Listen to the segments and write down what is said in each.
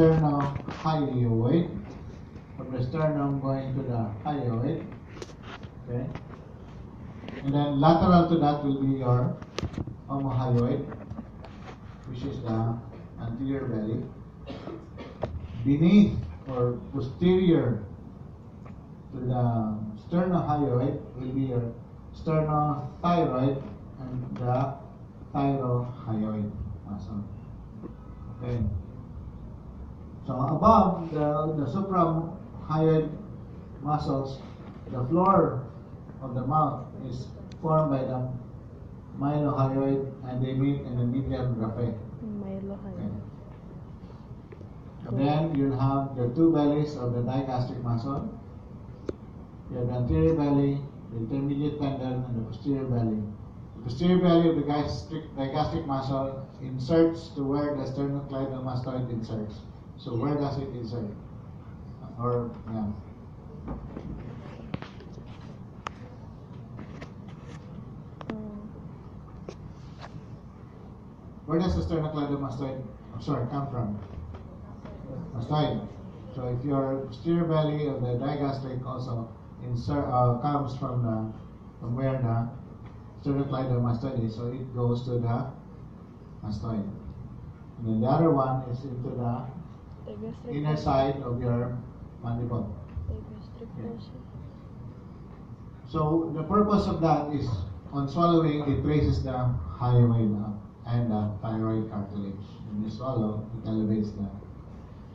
sternohyoid. From the sternum going to the hyoid. Okay. And then lateral to that will be your omohyoid, which is the anterior belly. Beneath or posterior to the sternohyoid will be your sternothyroid and the thyrohyoid muscle. Okay. So above the suprahyoid muscles, the floor of the mouth is formed by the mylohyoid, and they meet in the median raphe. Okay. And then you'll have the two bellies of the digastric muscle. You have the anterior belly, the intermediate tendon, and the posterior belly. The posterior belly of the digastric muscle inserts to where the sternocleidomastoid inserts. So where does it insert? Or, yeah. Where does the sternocleidomastoid, come from? Mastoid. So if your posterior belly of the digastric also comes from where the sternocleidomastoid is, so it goes to the mastoid. And then the other one is into the inner side of your mandible. Okay. So the purpose of that is, on swallowing, it raises the hyoid up and the thyroid cartilage. When you swallow, it elevates that.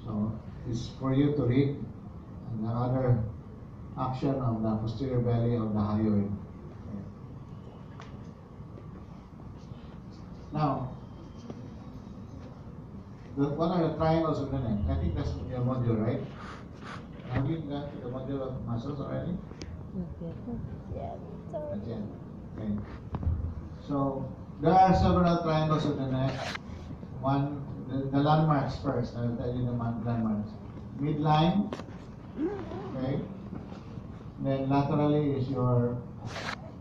So it's for you to read the other action of the posterior belly of the hyoid. Okay. Now, what are the triangles of the neck? I think that's your module, right? Have you got the module of muscles already? Yeah. Not yet. Okay. So there are several triangles of the neck. One, the landmarks first. I'll tell you the landmarks. Midline. Okay. Then laterally is your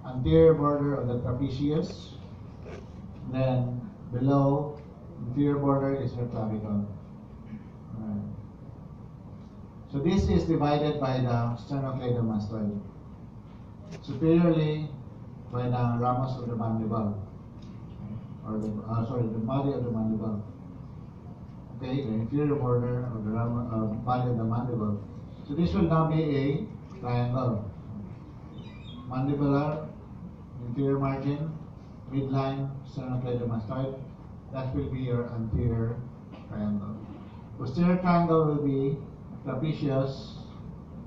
anterior border of the trapezius. Then below, inferior border is your clavicle. Right. So this is divided by the sternocleidomastoid. Superiorly by the ramus of the mandible, or the body of the mandible. Okay, the inferior border of the body of the mandible. So this will now be a triangle. Mandibular, inferior margin, midline, sternocleidomastoid. That will be your anterior triangle. Posterior triangle will be trapezius,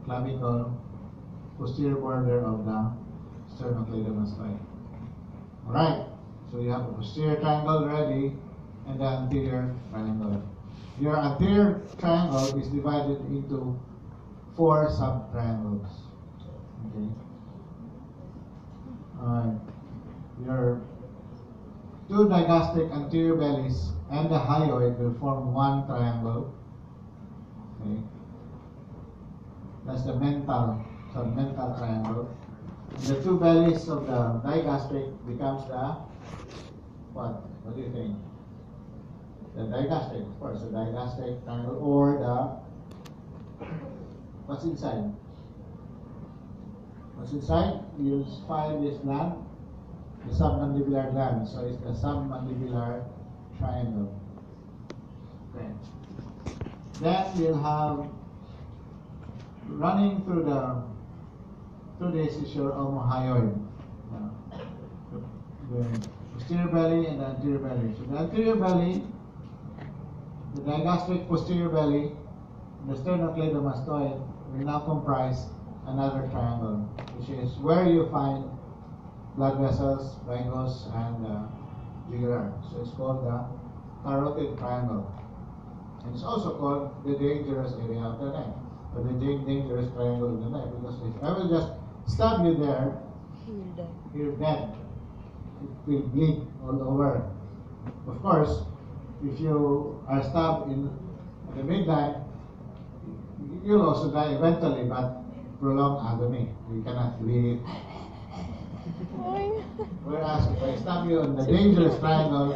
clavicle, posterior border of the sternocleidomastoid. Alright, so you have a posterior triangle already and the anterior triangle. Your anterior triangle is divided into 4 sub-triangles. Okay. Alright. Your 2 digastric anterior bellies and the hyoid will form 1 triangle. Okay. That's the submental triangle. And the 2 bellies of the digastric becomes the what? What do you think? The digastric, of course, the digastric triangle, or the what's inside? What's inside? You'll find this gland, the submandibular gland. So it's the submandibular triangle. Okay. Then you'll have running through this is your omohyoid. The posterior belly and the anterior belly. So the anterior belly, the digastric posterior belly, the sternocleidomastoid will now comprise another triangle, which is where you find blood vessels, venous, and jugular. So it's called the carotid triangle. And it's also called the dangerous area of the neck, or the dangerous triangle of the neck, because if I will just stab you there, you're dead. It will bleed all over. Of course, if you are stabbed in the midline, you'll also die eventually, but prolonged agony. You cannot breathe. Whereas if I stab you in the dangerous triangle,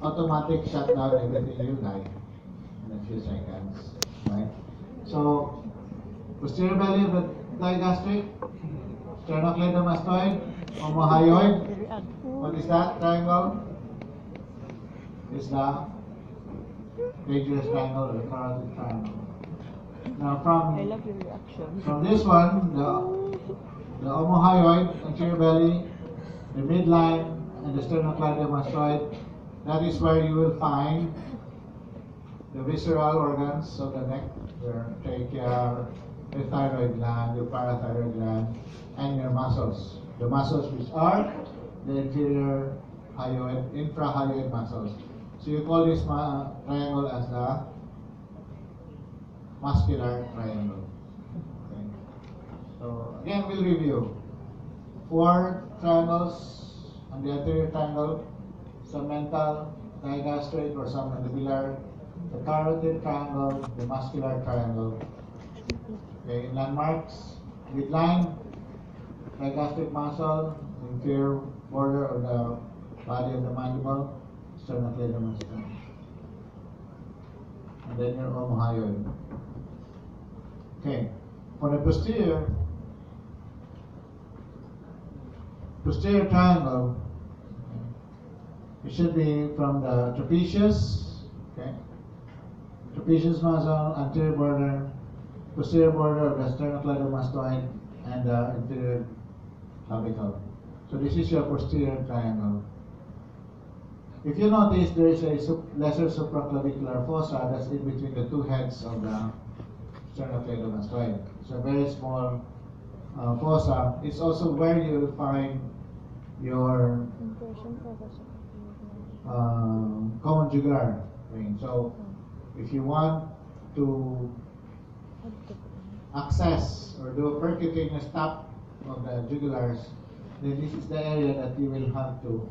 automatic shutdown, everything, you die in a few seconds. organs, right? So, posterior belly of the digastric, sternocleidomastoid, omohyoid. What is that triangle? Is the dangerous triangle or the carotid triangle. Now I love your reaction. from this one, the omohyoid, anterior belly, the midline, and the sternocleidomastoid, that is where you will find the visceral organs of the neck, your trachea, the thyroid gland, your parathyroid gland, and your muscles. The muscles which are the inferior hyoid, infrahyoid muscles. So you call this triangle as the muscular triangle. Okay. So again, we'll review. 4 triangles on the anterior triangle, segmental, digastric or submandibular, the carotid triangle, the muscular triangle. Okay, in landmarks, midline, digastric muscle, inferior border of the body of the mandible, sternocleidomastoid. And then your omohyoid. Okay, for the posterior triangle, it should be from the trapezius, okay, trapezius muscle, anterior border, posterior border of the sternocleidomastoid, and the inferior clavicle. So this is your posterior triangle. If you notice, there is a lesser supraclavicular fossa that's in between the 2 heads of the sternocleidomastoid. It's a very small fossa. It's also where you will find your common jugular vein. So if you want to access or do a percutaneous tap of the jugulars, then this is the area that you will have to.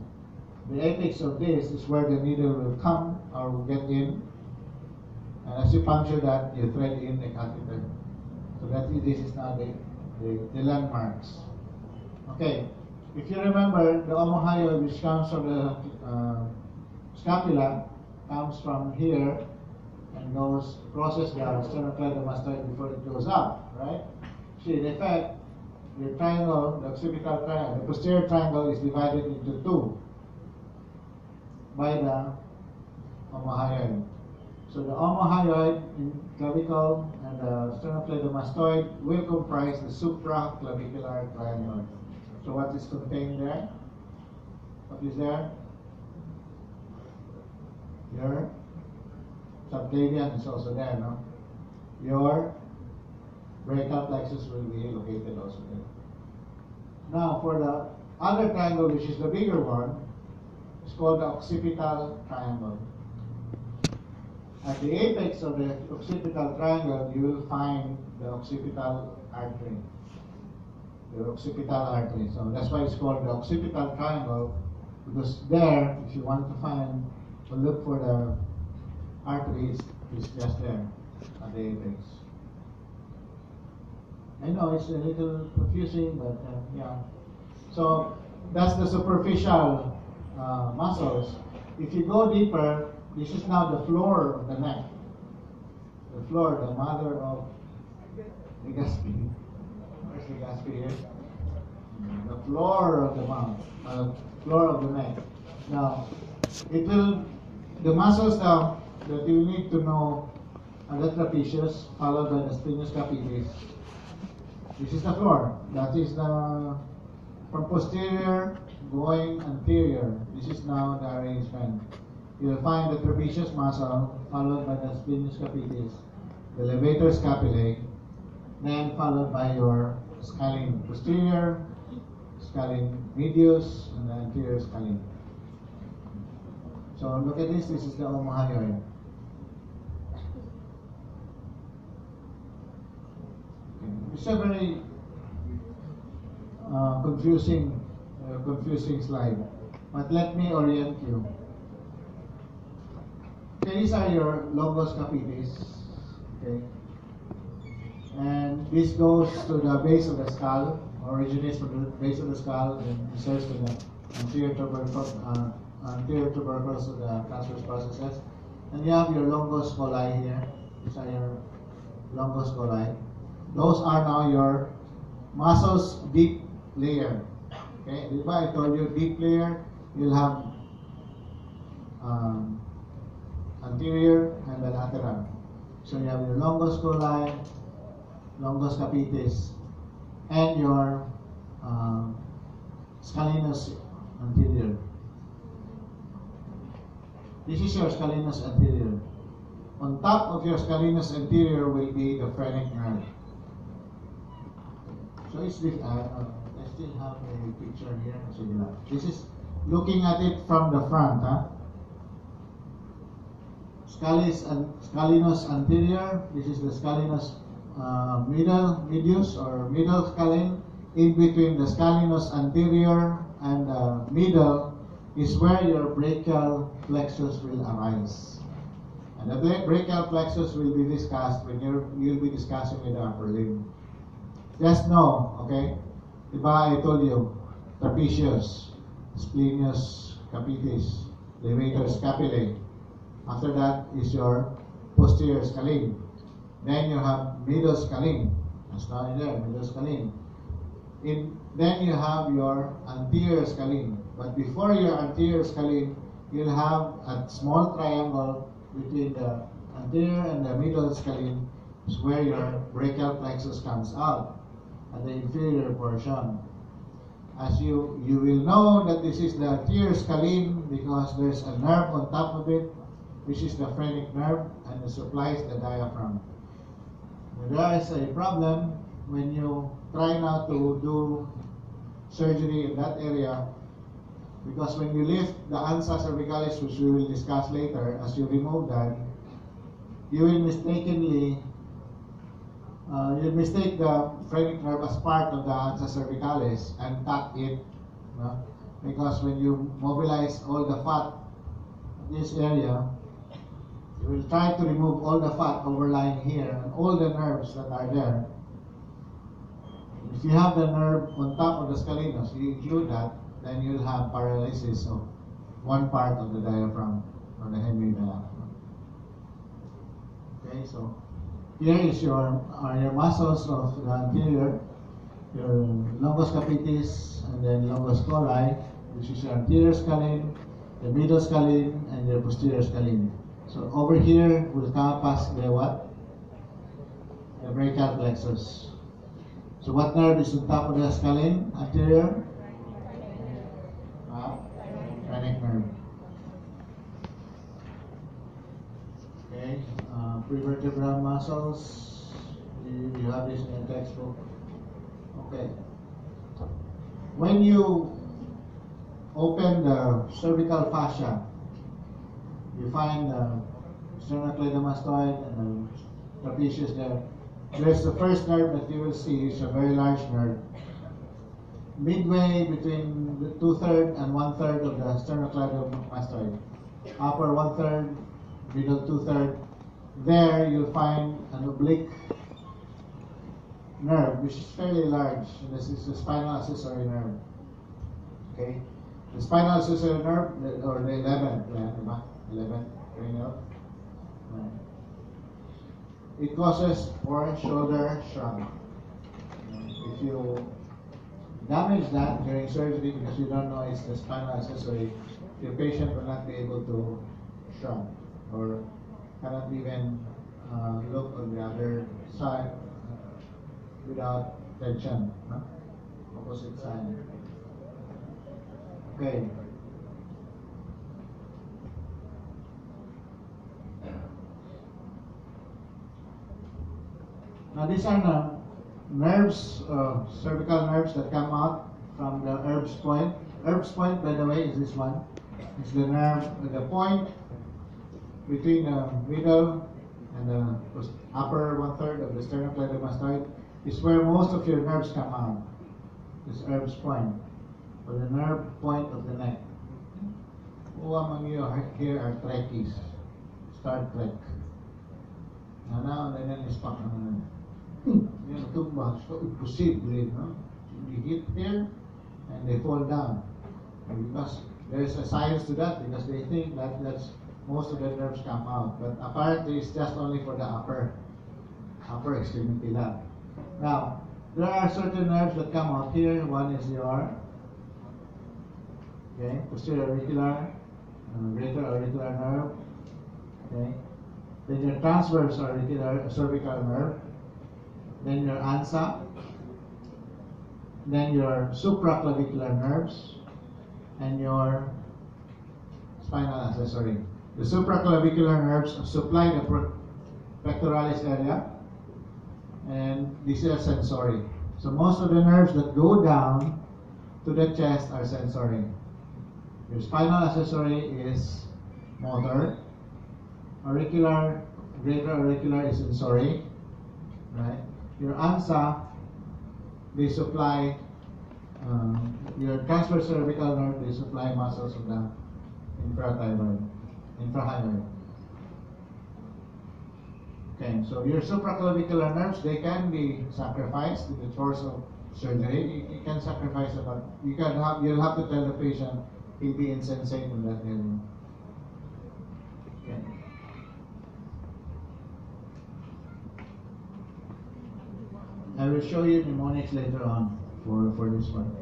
The apex of this is where the needle will come or will get in, and as you puncture that, you thread in the catheter. So this is now the landmarks. Okay, if you remember, the omohyoid, which comes from the scapula, comes from here and crosses the sternocleidomastoid before it goes up, right? See, in effect, the triangle, the occipital triangle, the posterior triangle is divided into 2 by the omohyoid. So the omohyoid, clavicle, and the sternocleidomastoid will comprise the supraclavicular triangle. So what is contained there? What is there? Your subclavian is also there, no? Your brachial plexus will be located also there. Now for the other triangle, which is the bigger one, it's called the occipital triangle. At the apex of the occipital triangle, you will find the occipital artery. The occipital artery. So that's why it's called the occipital triangle, because there, if you want to find or look for the arteries, it's just there at the apex. I know it's a little confusing, but yeah. So that's the superficial muscles. If you go deeper, this is now the floor of the neck. The floor, the mother of Legazpi. Where's Legazpi here? The floor of the mouth, floor of the neck. Now, the muscles now that you need to know are the trapezius, followed by the splenius capitis. This is the floor. That is the from posterior going anterior. This is now the arrangement. You'll find the trapezius muscle, followed by the splenius capitis, the levator scapulae, then followed by your scalene posterior, scalene medius, and the anterior scalene. So look at this. This is the omohyoid. It's a very confusing slide, but let me orient you. Okay, these are your longus capitis. Okay, and this goes to the base of the skull, originates from the base of the skull, and inserts to the anterior tubercles of the transverse processes. And you have your longus colli here, which These are your longus colli. Those are now your muscles deep layer. Okay, diba I told you deep layer, you'll have anterior and then lateral. So you have your longus colli, longus capitis, and your scalenus anterior. This is your scalenus anterior. On top of your scalenus anterior will be the phrenic nerve. So it's this. I still have a picture here. This is looking at it from the front. Scalenus anterior. This is the scalenus medius or middle scalene. In between the scalenus anterior and the middle is where your brachial plexus will arise. And the brachial plexus will be discussed when you'll be discussing with the upper limb. Just know, okay? Diba I told you, trapezius, splenius capitis, levator scapulae. After that is your posterior scalene. Then you have middle scalene. That's not there, middle scalene. Then you have your anterior scalene. But before your anterior scalene, you'll have a small triangle between the anterior and the middle scalene, is where your brachial plexus comes out at the inferior portion. As you will know that this is the anterior scalene because there's a nerve on top of it, which is the phrenic nerve, and it supplies the diaphragm. There is a problem when you try now to do surgery in that area, because when you lift the ansa cervicalis, which we will discuss later, as you remove that, you will mistakenly you'll mistake the phrenic nerve as part of the ansa cervicalis and cut it, because when you mobilize all the fat in this area, you will try to remove all the fat overlying here and all the nerves that are there. If you have the nerve on top of the scalenus, you include that, then you'll have paralysis of one part of the diaphragm or the hemidiaphragm. Okay, so here is your muscles of the anterior, your longus capitis, and then longus colli, which is your anterior scalene, the middle scalene, and your posterior scalene. So over here will come past the what? The brachial plexus. So what nerve is on top of the scalene? Anterior? Phrenic nerve. Okay. Prevertebral muscles. You have this in your textbook. Okay. When you open the cervical fascia, you find the sternocleidomastoid and the trapezius there. There's the first nerve that you will see is a very large nerve. Midway between the 2/3 and 1/3 of the sternocleidomastoid. Upper 1/3, middle 2/3. There you'll find an oblique nerve, which is fairly large. And this is the spinal accessory nerve. Okay? The spinal accessory nerve, or the 11th, 11th cranial. It causes for shoulder shrug. If you damage that during surgery because you don't know it's the spinal accessory, your patient will not be able to shrug or cannot even look on the other side without tension. Opposite side. Okay. Now these are the nerves, cervical nerves that come out from the Erb's point. Erb's point, by the way, is this one. It's the nerve, the point between the middle and the upper 1/3 of the sternocleidomastoid is where most of your nerves come out. This Erb's point, or the nerve point of the neck. Who among you here are Trekkies? Star Trek. Now and then is stuck on too much, so impossible, no? You hit here and they fall down. And because there's a science to that, because they think that that's most of the nerves come out. But apparently, it's just only for the upper extremity lang. Now, there are certain nerves that come out here. One is your posterior auricular, greater auricular nerve. Okay. Then your transverse auricular cervical nerve. Then your ansa. Then your supraclavicular nerves, and your spinal accessory. The supraclavicular nerves supply the pectoralis area, and this is sensory. So most of the nerves that go down to the chest are sensory. Your spinal accessory is motor. Auricular, greater auricular is sensory, right? Your ansa, they supply your transverse cervical nerve, they supply muscles of the infrahyoid. Okay, so your supraclavicular nerves, they can be sacrificed in the course of surgery. You can sacrifice them, but you'll have to tell the patient he'll be insensate in that area. Okay. I will show you mnemonics later on for this one.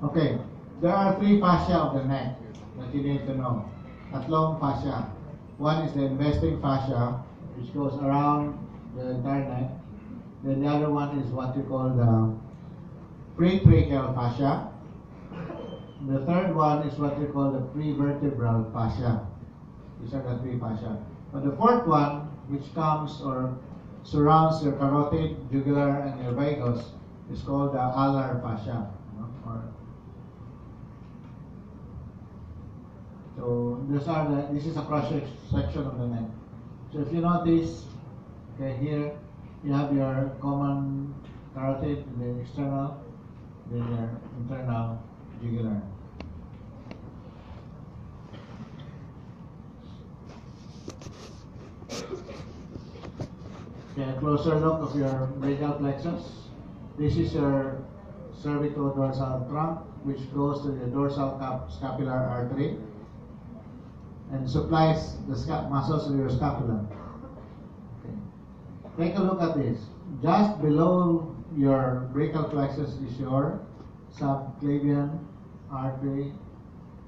Okay, there are three fascia of the neck that you need to know. Tatlong fascia. One is the investing fascia, which goes around the entire neck. Then the other one is what you call the pretracheal fascia. The third one is what we call the prevertebral fascia. These are the three fascia. But the fourth one, which comes or surrounds your carotid, jugular, and your vagus, is called the alar fascia. So this is a cross section of the neck. So if you notice, okay, here you have your common carotid, the external, then your internal jugular. Okay, a closer look of your brachial plexus. This is your cervicodorsal trunk, which goes to the dorsal scapular artery and supplies the muscles of your scapula. Okay. Take a look at this. Just below your brachial plexus is your subclavian artery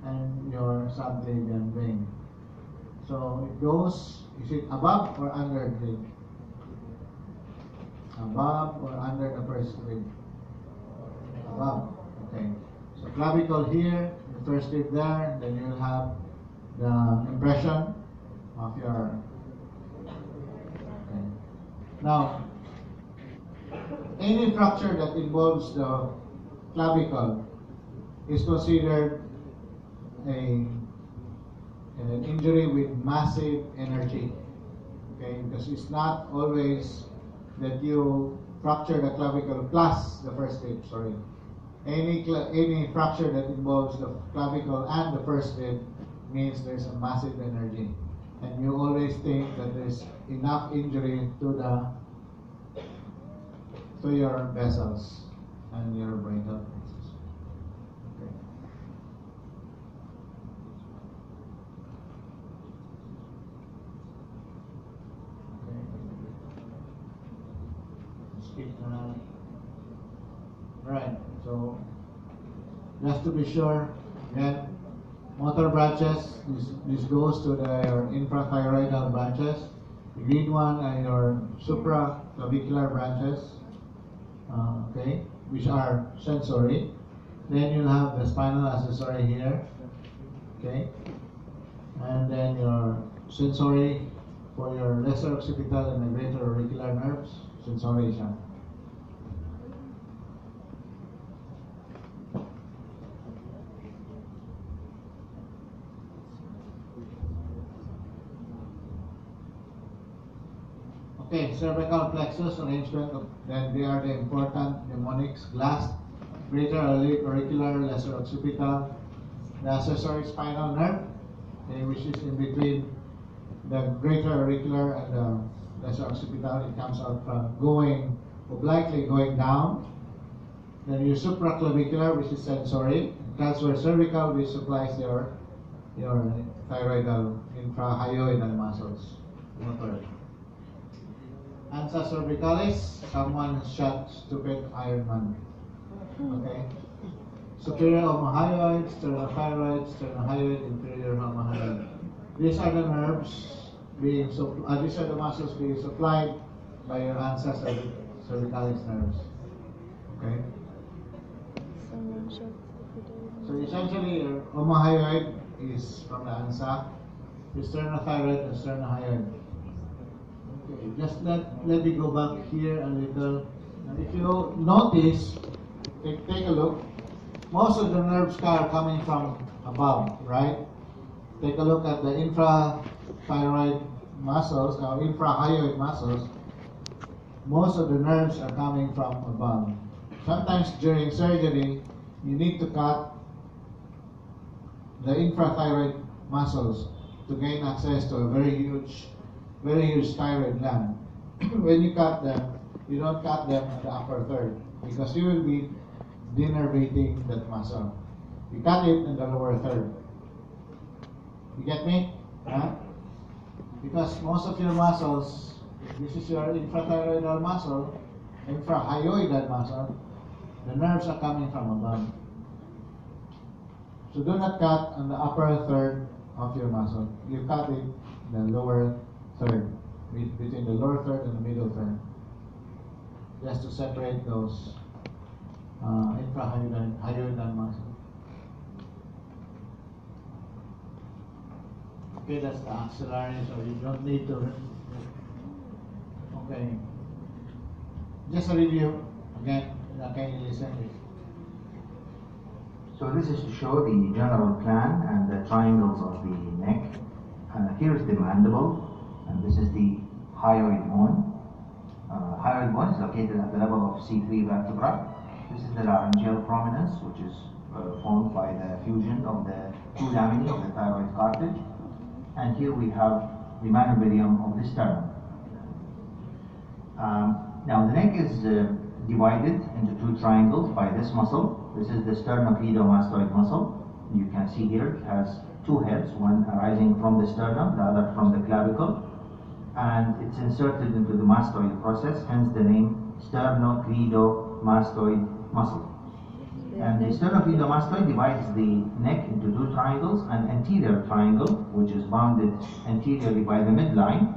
and your subclavian vein. So it goes, is it above or under the rib? Above or under the first rib? Above. Okay. So clavicle here, the first rib there, then you'll have the impression of your. Okay. Now, any fracture that involves the clavicle is considered an injury with massive energy. Okay, because it's not always that you fracture the clavicle plus the first rib. Sorry, any fracture that involves the clavicle and the first rib means there's a massive energy, and you always think that there's enough injury to your vessels and your brachial plexus. Okay. Alright, so just to be sure, again, motor branches, this goes to your infrathyroidal branches. The green one are your supraclavicular branches, okay, which are sensory. Then you'll have the spinal accessory here, okay, and then your sensory for your lesser occipital and the greater auricular nerves, sensory siya. Okay, cervical plexus arrangement, then they are the important mnemonics: glass, greater auricular, lesser occipital, the accessory spinal nerve, okay, which is in between the greater auricular and the lesser occipital. It comes out from going obliquely going down. Then your supraclavicular, which is sensory. Transverse cervical, which supplies your thyroidal infrahyoidal muscles. Motor. Ansa cervicalis, someone shot stupid Iron Man. Okay? Superior omohyoid, sternothyroid, sternohyoid, inferior omohyoid. These are the nerves being these are the muscles being supplied by your ansa cervicalis nerves. Okay? So essentially, your omohyoid is from the ansa, your sternothyroid and sternohyoid. Okay, just let me go back here a little. And if you notice, take a look. Most of the nerves are coming from above, right? Take a look at the infrathyroid muscles, or infrahyoid muscles. Most of the nerves are coming from above. Sometimes during surgery, you need to cut the infrathyroid muscles to gain access to a very huge thyroid gland. When you cut them, you don't cut them at the upper third because you will be denervating that muscle. You cut it in the lower third. You get me? Huh? Because most of your muscles, this is your infrathyroidal muscle, infrahyoidal muscle, the nerves are coming from above. So do not cut on the upper third of your muscle. You cut it in the lower third, between the lower third and the middle third, just to separate those infrahyoidal muscle. Okay, that's the axillary, so you don't need to. Okay. Just a review again. Can you listen? So this is to show the general plan and the triangles of the neck. Here's the mandible, and this is the hyoid bone. Hyoid bone is located at the level of C3 vertebra. This is the laryngeal prominence, which is formed by the fusion of the two laminae of the thyroid cartilage. And here we have the manubrium of the sternum. Now the neck is divided into two triangles by this muscle. This is the sternocleidomastoid muscle. You can see here it has two heads, one arising from the sternum, the other from the clavicle. And it's inserted into the mastoid process, hence the name sternocleidomastoid muscle. And the sternocleidomastoid divides the neck into two triangles, an anterior triangle, which is bounded anteriorly by the midline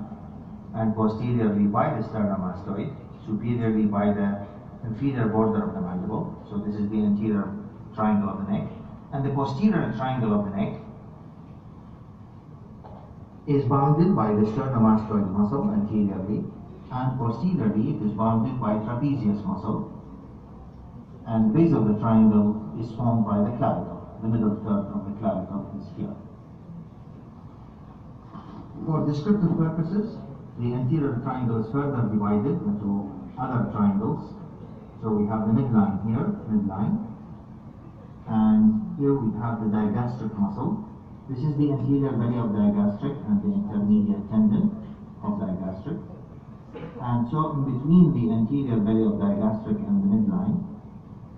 and posteriorly by the sternomastoid, superiorly by the inferior border of the mandible. So this is the anterior triangle of the neck. And the posterior triangle of the neck is bounded by the sternomastoid muscle anteriorly, and posteriorly it is bounded by trapezius muscle. And the base of the triangle is formed by the clavicle. The middle third of the clavicle is here. For descriptive purposes, the anterior triangle is further divided into other triangles. So we have the midline here, midline. And here we have the digastric muscle. This is the anterior belly of digastric and the intermediate tendon of digastric. And so in between the anterior belly of digastric and the midline,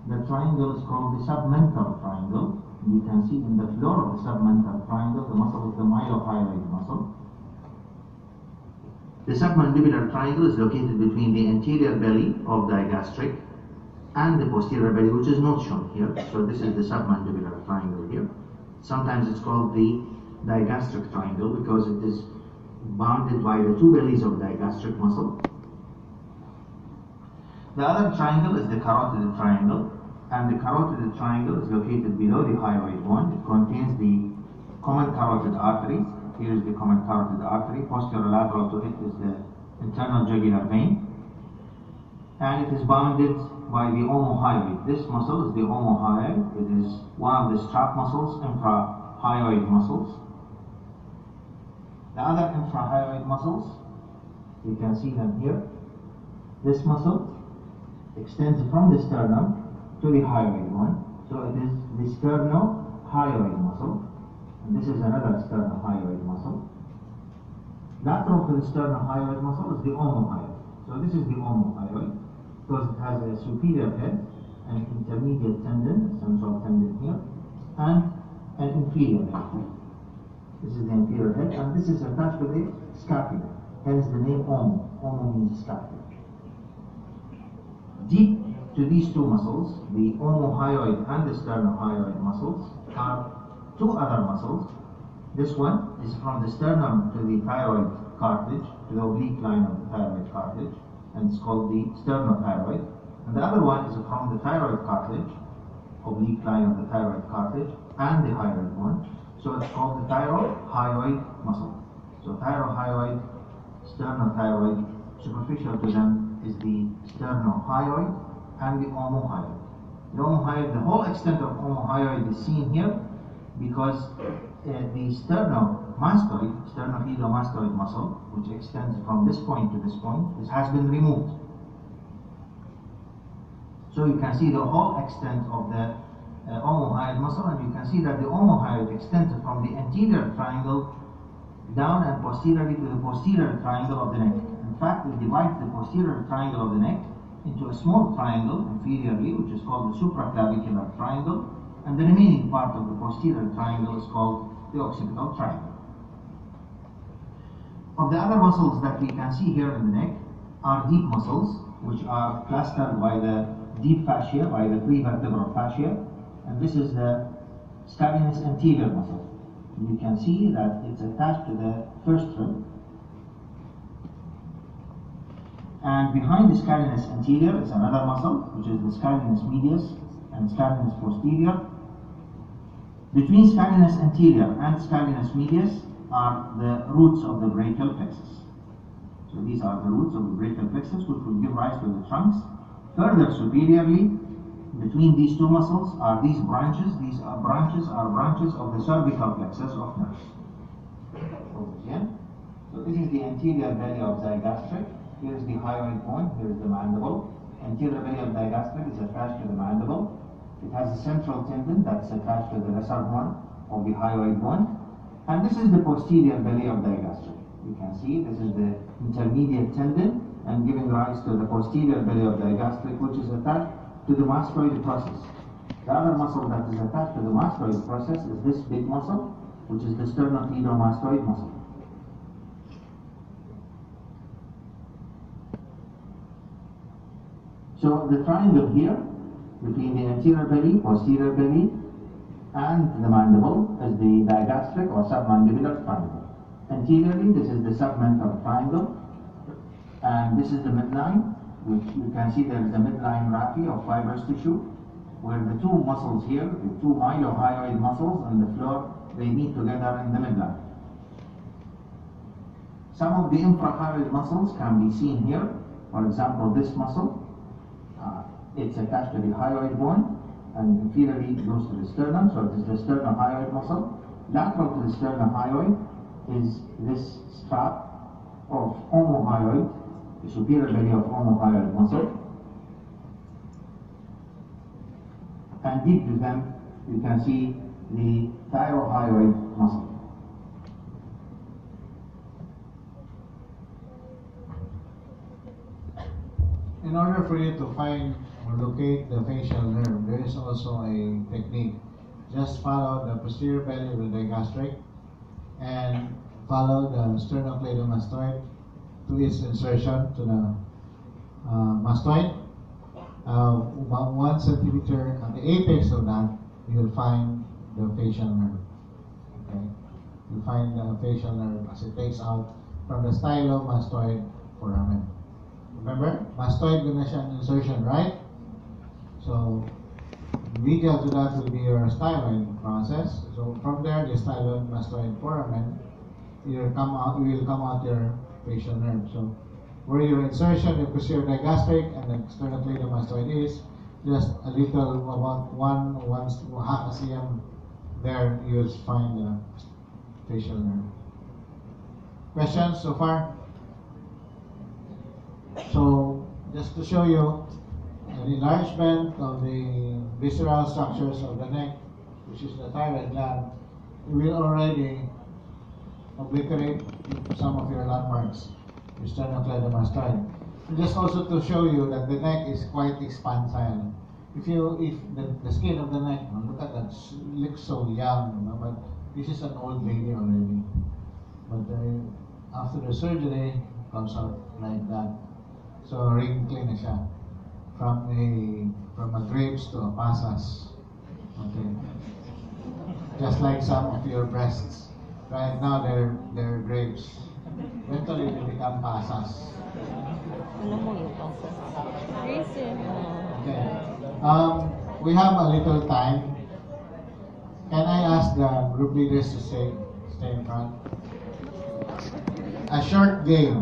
the triangle is called the submental triangle. You can see in the floor of the submental triangle, the muscle is the mylohyoid muscle. The submandibular triangle is located between the anterior belly of digastric and the posterior belly, which is not shown here. So this is the submandibular triangle here. Sometimes it's called the digastric triangle because it is bounded by the two bellies of digastric muscle. The other triangle is the carotid triangle, and the carotid triangle is located below the hyoid bone. It contains the common carotid arteries. Here is the common carotid artery. Posterolateral to it is the internal jugular vein, and it is bounded by the omohyoid. This muscle is the omohyoid. It is one of the strap muscles, infrahyoid muscles. The other infrahyoid muscles, you can see them here. This muscle extends from the sternum to the hyoid bone. So it is the sternohyoid muscle. And this is another sternohyoid muscle. Lateral to the sternohyoid muscle is the omohyoid. So this is the omohyoid. because it has a superior head, an intermediate tendon, central tendon here, and an inferior head. This is the inferior head, and this is attached to the scapula. Hence the name omo. Omo means scapula. Deep to these two muscles, the omohyoid and the sternohyoid muscles, are two other muscles. This one is from the sternum to the thyroid cartilage, to the oblique line of the thyroid cartilage, and it's called the sternothyroid. And the other one is from the thyroid cartilage, oblique line of the thyroid cartilage, and the hyoid bone. So it's called the thyrohyoid muscle. So thyrohyoid, sternothyroid, superficial to them is the sternohyoid and the omohyoid. The omohyoid, the whole extent of omohyoid is seen here because the sternomastoid, sternocleidomastoid muscle, which extends from this point to this point, has been removed. So you can see the whole extent of the omohyoid muscle, and you can see that the omohyoid extends from the anterior triangle down and posteriorly to the posterior triangle of the neck. In fact, it divides the posterior triangle of the neck into a small triangle inferiorly, which is called the supraclavicular triangle, and the remaining part of the posterior triangle is called the occipital triangle. Of the other muscles that we can see here in the neck are deep muscles, which are clustered by the deep fascia, by the prevertebral fascia, and this is the scalenus anterior muscle. You can see that it's attached to the first rib. And behind the scalenus anterior is another muscle, which is the scalenus medius and scalenus posterior. Between scalenus anterior and scalenus medius are the roots of the brachial plexus. So these are the roots of the brachial plexus, which will give rise to the trunks. Further superiorly, between these two muscles are these branches. These are branches of the cervical plexus of nerves. Over here. So this is the anterior belly of zygastric. Here is the hyoid bone. Here is the mandible. Anterior belly of digastric is attached to the mandible. It has a central tendon that's attached to the lesser horn of the hyoid bone. And this is the posterior belly of digastric. You can see this is the intermediate tendon and giving rise to the posterior belly of digastric, which is attached to the mastoid process. The other muscle that is attached to the mastoid process is this big muscle, which is the sternocleidomastoid muscle. So the triangle here between the anterior belly, posterior belly, and the mandible is the digastric or submandibular triangle. Anteriorly, this is the submental triangle, and this is the midline, which you can see there is a midline raphe of fibrous tissue, where the two muscles here, the two mylohyoid muscles on the floor, they meet together in the midline. Some of the infrahyoid muscles can be seen here. For example, this muscle, it's attached to the hyoid bone, and inferiorly goes to the sternum, so it is the sternohyoid muscle. Lateral to the sternohyoid is this strap of omohyoid, the superior belly of omohyoid muscle. And deep to them, you can see the thyrohyoid muscle. In order for you to find or locate the facial nerve, there is also a technique. Just follow the posterior belly of the digastric and follow the sternocleidomastoid to its insertion to the mastoid. About 1 centimeter at the apex of that, you will find the facial nerve. Okay, you find the facial nerve as it takes out from the stylomastoid foramen. Remember, mastoid gonna siya an insertion, right? So medial to that will be your styloid process. So from there, the stylomastoid foramen, you will come out your facial nerve. So where your insertion, the posterior digastric and the sternocleidomastoid is, just a little, about half a cm there, you will find the facial nerve. Questions so far? So just to show you an enlargement of the visceral structures of the neck, which is the thyroid gland, we will already obliterate some of your landmarks, your sternocleidomastoid. just also to show you that the neck is quite expansile. If the skin of the neck, look at that, looks so young, but this is an old lady already. But after the surgery, comes out like that. So wrinkly na siya. From a grapes to a pasas. Okay. Just like some of your breasts. Right now they're grapes. Eventually they become pasas. Ano mo yung pasas? Reason. Okay. We have a little time. Can I ask the group leaders to stay in front? A short game.